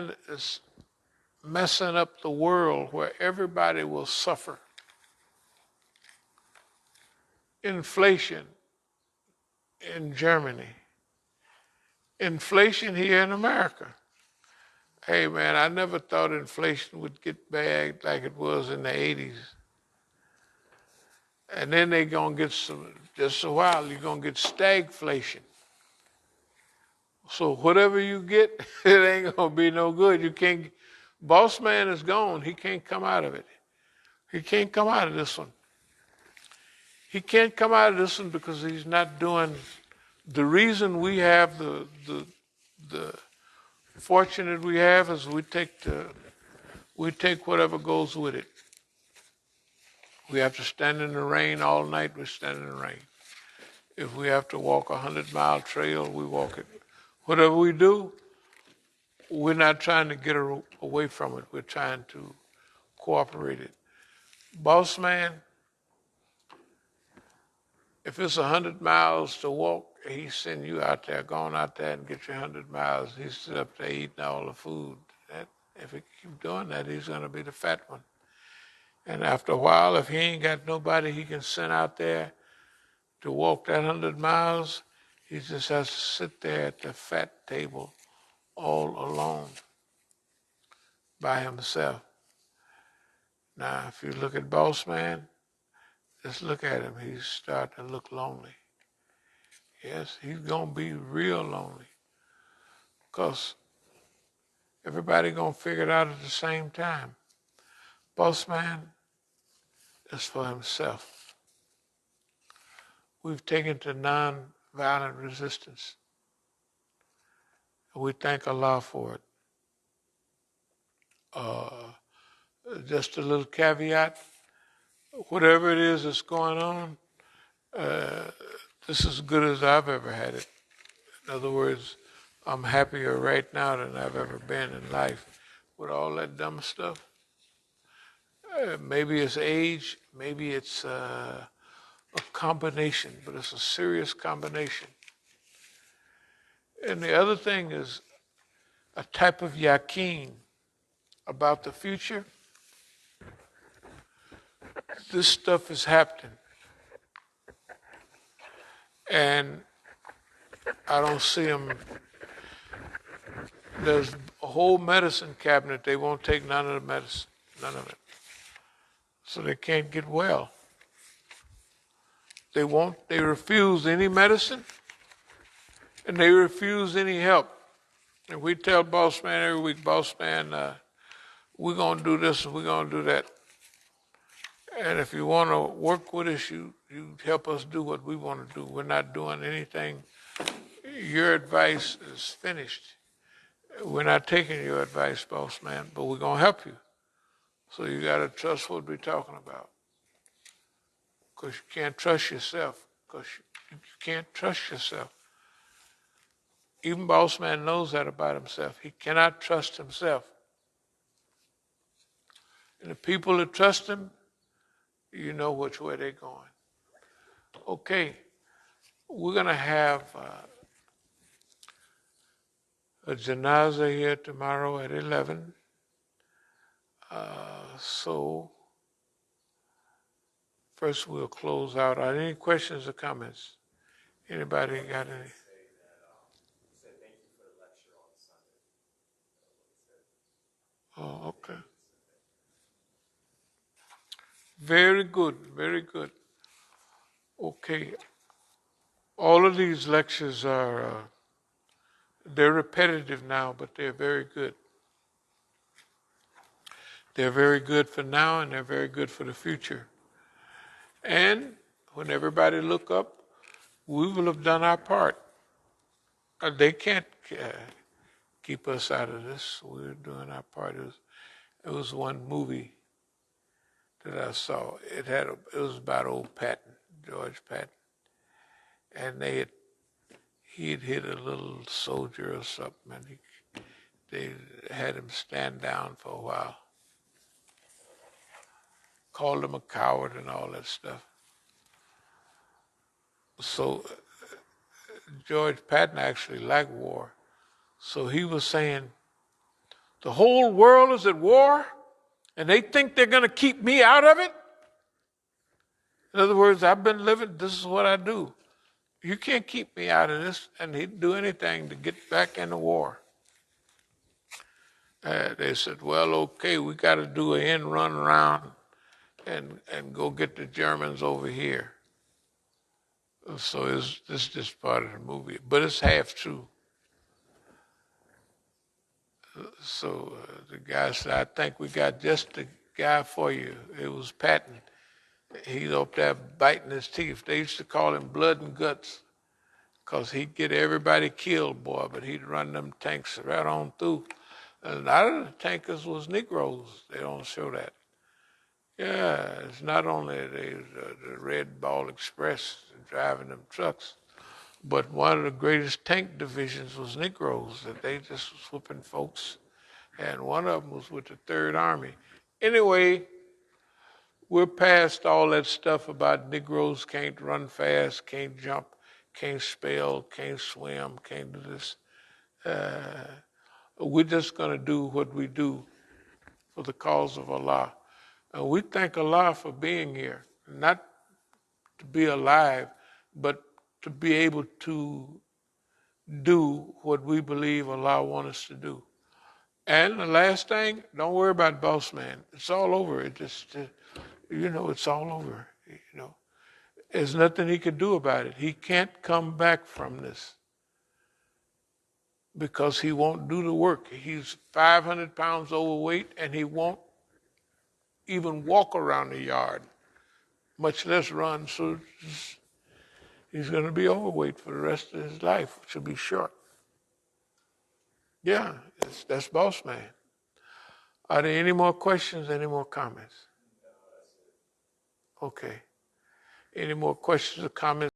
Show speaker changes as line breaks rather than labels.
man is messing up the world where everybody will suffer. Inflation in Germany. Inflation here in America. Hey man, I never thought inflation would get bad like it was in the 80s. And then they're going to get just a while, you're going to get stagflation. So whatever you get, it ain't going to be no good. You can't, boss man is gone. He can't come out of it. He can't come out of this one. He can't come out of this one because he's not doing, the reason we have the fortune that we have is we take whatever goes with it. We have to stand in the rain all night, we stand in the rain. If we have to walk a 100-mile trail, we walk it. Whatever we do, we're not trying to get away from it. We're trying to cooperate it. Boss man, if it's 100 miles to walk, he send you out there, go on out there and get your 100 miles. He's sit up there eating all the food. If he keep doing that, he's going to be the fat one. And after a while, if he ain't got nobody he can send out there to walk that 100 miles, he just has to sit there at the fat table all alone by himself. Now, if you look at boss man, just look at him. He's starting to look lonely. Yes, he's going to be real lonely because everybody going to figure it out at the same time. Boss man is for himself. We've taken to non-violent resistance. We thank Allah for it. Just a little caveat, whatever it is that's going on, this is as good as I've ever had it. In other words, I'm happier right now than I've ever been in life with all that dumb stuff. Maybe it's age, maybe it's a combination, but it's a serious combination. And the other thing is a type of yaqeen about the future. This stuff is happening. And I don't see them. There's a whole medicine cabinet. They won't take none of the medicine, none of it. So they can't get well. They refuse any medicine, and they refuse any help. And we tell boss man every week, boss man, we're going to do this and we're going to do that. And if you want to work with us, you help us do what we want to do. We're not doing anything. Your advice is finished. We're not taking your advice, boss man, but we're going to help you. So you got to trust what we're talking about. Because you can't trust yourself. Because you can't trust yourself. Even boss man knows that about himself. He cannot trust himself. And the people that trust him, you know which way they're going. Okay, we're going to have a janazah here tomorrow at 11. So first we'll close out. Are there any questions or comments? Anybody got any? Oh, okay. Very good, very good. Okay. All of these lectures are, they're repetitive now, but they're very good. They're very good for now, and they're very good for the future. And when everybody look up, we will have done our part. They can't keep us out of this. We're doing our part. It was one movie that I saw. It was about old Patton, George Patton, and he'd hit a little soldier or something, and they had him stand down for a while. Called him a coward and all that stuff. So George Patton actually liked war. So he was saying, The whole world is at war, and they think they're going to keep me out of it? In other words, I've been living, this is what I do. You can't keep me out of this. And he'd do anything to get back in the war. They said, well, okay, we got to do an end run around and go get the Germans over here. So this is just part of the movie, but it's half true. So the guy said, I think we got just the guy for you. It was Patton. He's up there biting his teeth. They used to call him Blood and Guts because he'd get everybody killed, boy, but he'd run them tanks right on through. And a lot of the tankers was Negroes. They don't show that. Yeah, it's not only the Red Ball Express driving them trucks, but one of the greatest tank divisions was Negroes, that they just was whooping folks. And one of them was with the Third Army. Anyway, we're past all that stuff about Negroes can't run fast, can't jump, can't spell, can't swim, can't do this. We're just going to do what we do for the cause of Allah. And we thank Allah for being here, not to be alive, but to be able to do what we believe Allah wants us to do. And the last thing, don't worry about boss man. It's all over. It just, it's all over. There's nothing he could do about it. He can't come back from this because he won't do the work. He's 500 pounds overweight and he won't even walk around the yard, much less run. So he's going to be overweight for the rest of his life, which will be short. Yeah, that's boss man. Are there any more questions, any more comments? Okay. Any more questions or comments?